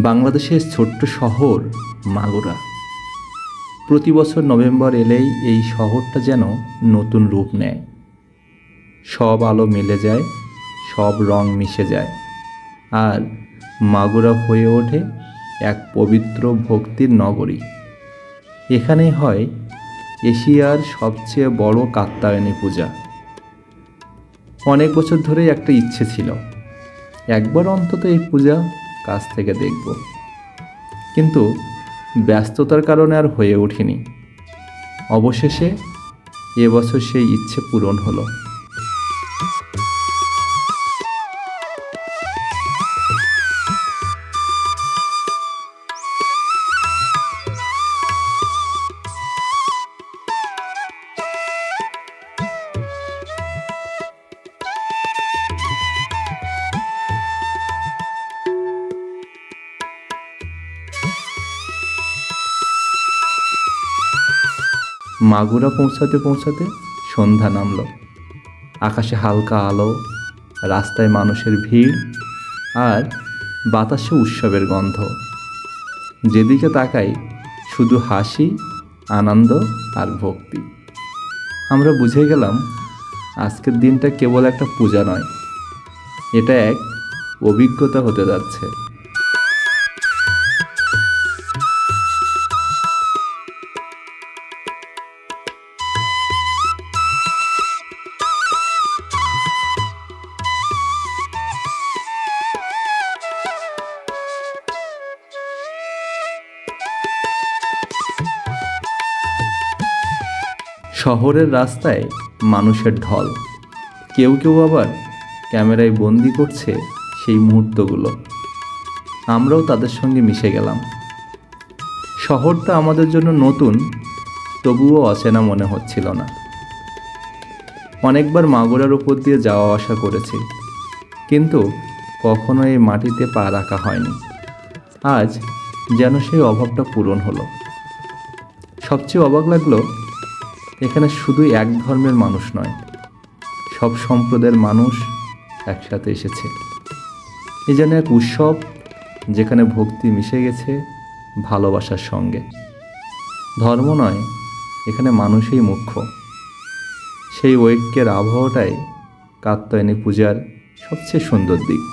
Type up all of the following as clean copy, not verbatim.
বাংলাদেশের ছোট্ট শহর মাগুরা। প্রতি বছর নভেম্বর এলেই এই শহরটা যেন নতুন রূপ নেয়। সব আলো মিলে যায়, সব রং মিশে যায়, আর মাগুরা হয়ে ওঠে এক পবিত্র ভক্তির নগরী। এখানেই হয় এশিয়ার সবচেয়ে বড় কাত্যায়নী পূজা। অনেক বছর ধরেই একটা ইচ্ছে ছিল, একবার অন্তত এই পূজা কাছ থেকে দেখব, কিন্তু ব্যস্ততার কারণে আর হয়ে ওঠেনি। অবশেষে এবছর সেই ইচ্ছে পূরণ হলো। মাগুরা পৌঁছাতে পৌঁছাতে সন্ধ্যা নামল। আকাশে হালকা আলো, রাস্তায় মানুষের ভিড়, আর বাতাসে উৎসবের গন্ধ। যেদিকে তাকাই শুধু হাসি, আনন্দ আর ভক্তি। আমরা বুঝে গেলাম আজকের দিনটা কেবল একটা পূজা নয়, এটা এক অভিজ্ঞতা হতে যাচ্ছে। শহরের রাস্তায় মানুষের ঢল, কেউ কেউ আবার ক্যামেরায় বন্দি করছে সেই মুহূর্তগুলো। আমরাও তাদের সঙ্গে মিশে গেলাম। শহরটা আমাদের জন্য নতুন, তবুও অচেনা মনে হচ্ছিল না। অনেকবার মাগুরার উপর দিয়ে যাওয়া আসা করেছি, কিন্তু কখনো এই মাটিতে পা রাখা হয়নি। আজ যেন সেই অভাবটা পূরণ হলো। সবচেয়ে অবাক লাগলো, এখানে শুধু এক ধর্মের মানুষ নয়, সব সম্প্রদায়ের মানুষ একসাথে এসেছে। এ যেন এক উৎসব, যেখানে ভক্তি মিশে গেছে ভালোবাসার সঙ্গে। ধর্ম নয়, এখানে মানুষই মুখ্য। সেই ঐক্যের আবহাওয়াটাই কাত্যায়নী পূজার সবচেয়ে সুন্দর দিক।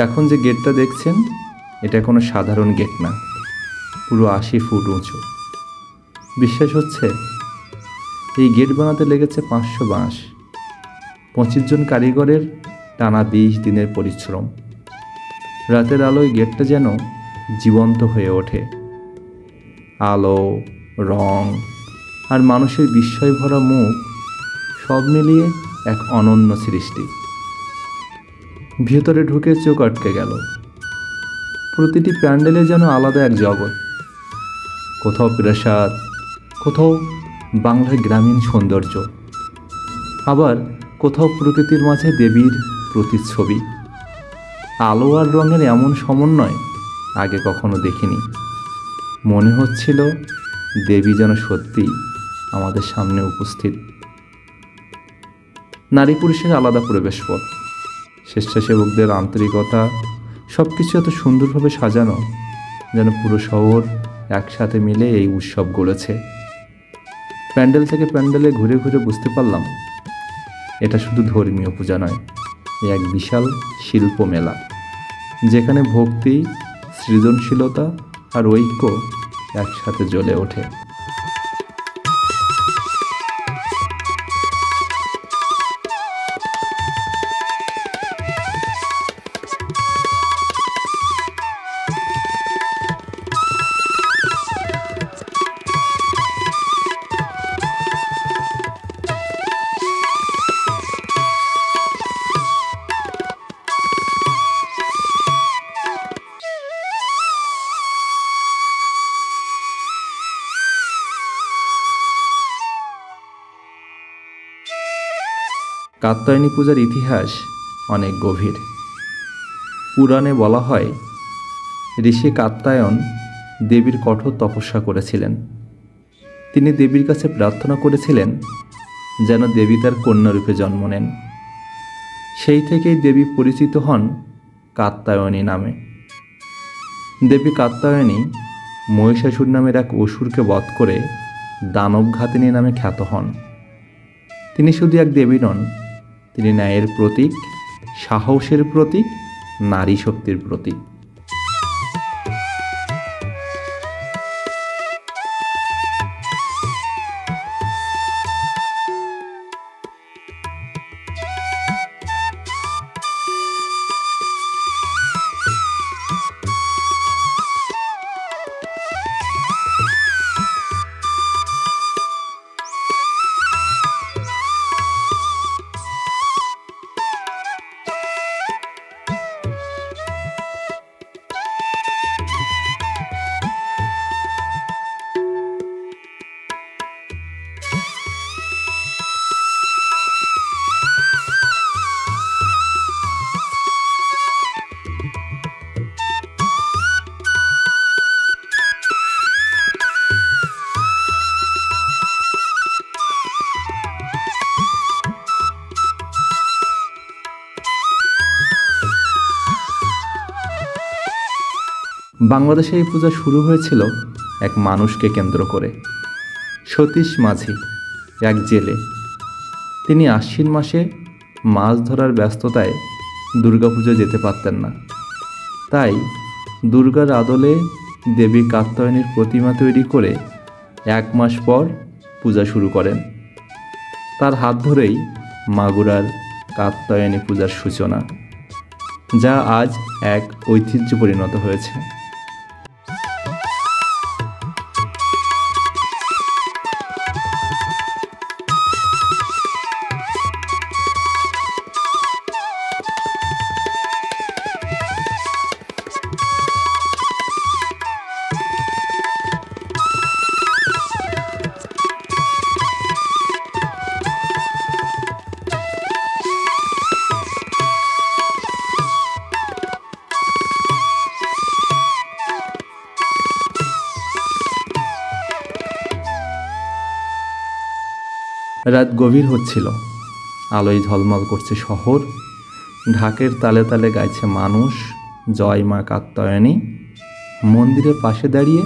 এখন যে গেটটা দেখছেন, এটা কোনো সাধারণ গেট না, পুরো 80 ফুট উঁচু। বিশ্বাস হচ্ছে এই গেট বানাতে লেগেছে 500 বাঁশ, 25 জন কারিগরের টানা 20 দিনের পরিশ্রম। রাতের আলোয় গেটটা যেন জীবন্ত হয়ে ওঠে। আলো, রং আর মানুষের বিস্ময় ভরা মুখ, সব মিলিয়ে এক অনন্য সৃষ্টি। ভেতরে ঢুকে চোখ আটকে গেল। প্রতিটি প্যান্ডেলে যেন আলাদা এক জগৎ। কোথাও প্রাসাদ, কোথাও বাংলার গ্রামীণ সৌন্দর্য, আবার কোথাও প্রকৃতির মাঝে দেবীর প্রতিচ্ছবি। আলো আর রঙের এমন সমন্বয় আগে কখনো দেখিনি। মনে হচ্ছিল দেবী যেন সত্যি আমাদের সামনে উপস্থিত। নারী পুরুষের আলাদা প্রবেশ পথ, স্বেচ্ছাসেবকদের আন্তরিকতা, সব কিছু এত সুন্দরভাবে সাজানো, যেন পুরো শহর একসাথে মিলে এই উৎসব গড়েছে। প্যান্ডেল থেকে প্যান্ডেলে ঘুরে ঘুরে বুঝতে পারলাম এটা শুধু ধর্মীয় পূজা নয়, এক বিশাল শিল্প মেলা, যেখানে ভক্তি, সৃজনশীলতা আর ঐক্য একসাথে জ্বলে ওঠে। কাত্যায়নী পূজার ইতিহাস অনেক গভীর। পুরাণে বলা হয়, ঋষি কাত্যায়ন দেবীর কঠোর তপস্যা করেছিলেন। তিনি দেবীর কাছে প্রার্থনা করেছিলেন যেন দেবী তার কন্যারূপে জন্ম নেন। সেই থেকেই দেবী পরিচিত হন কাত্যায়নী নামে। দেবী কাত্যায়নী মহিষাসুর নামের এক অসুরকে বধ করে দানবঘাতিনী নামে খ্যাত হন। তিনি শুধু এক দেবী নন, তিনি ন্যায়ের প্রতীক, সাহসের প্রতীক, নারী শক্তির প্রতীক। বাংলাদেশে এই পূজা শুরু হয়েছিল এক মানুষকে কেন্দ্র করে। সতীশ মাঝি, এক জেলে। তিনি আশ্বিন মাসে মাছ ধরার ব্যস্ততায় দুর্গাপুজো যেতে পারতেন না। তাই দুর্গার আদলে দেবী কাত্যায়নীর প্রতিমা তৈরি করে 1 মাস পর পূজা শুরু করেন। তার হাত ধরেই মাগুরার কাত্যায়নী পূজার সূচনা, যা আজ এক ঐতিহ্য পরিণত হয়েছে। রাত গভীর হচ্ছিল, আলোয় ঝলমল করছে শহর, ঢাকের তালে তালে গাইছে মানুষ জয় মা কাত্যায়নী। মন্দিরের পাশে দাঁড়িয়ে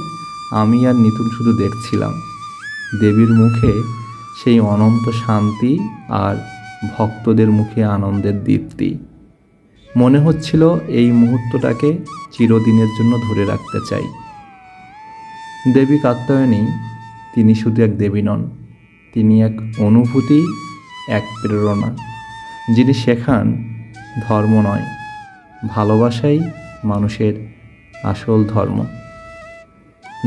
আমি আর নিতুল শুধু দেখছিলাম দেবীর মুখে সেই অনন্ত শান্তি আর ভক্তদের মুখে আনন্দের দীপ্তি। মনে হচ্ছিল এই মুহূর্তটাকে চিরদিনের জন্য ধরে রাখতে চাই। দেবী কাত্যায়নী তিনি শুধু এক দেবী নন, তিনি এক অনুভূতি, এক প্রেরণা, যিনি শেখান ধর্ম নয়, ভালোবাসাই মানুষের আসল ধর্ম।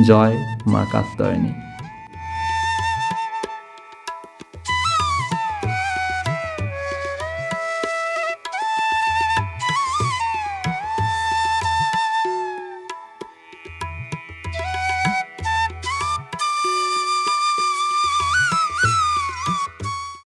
জয় মা কাত্যায়নী।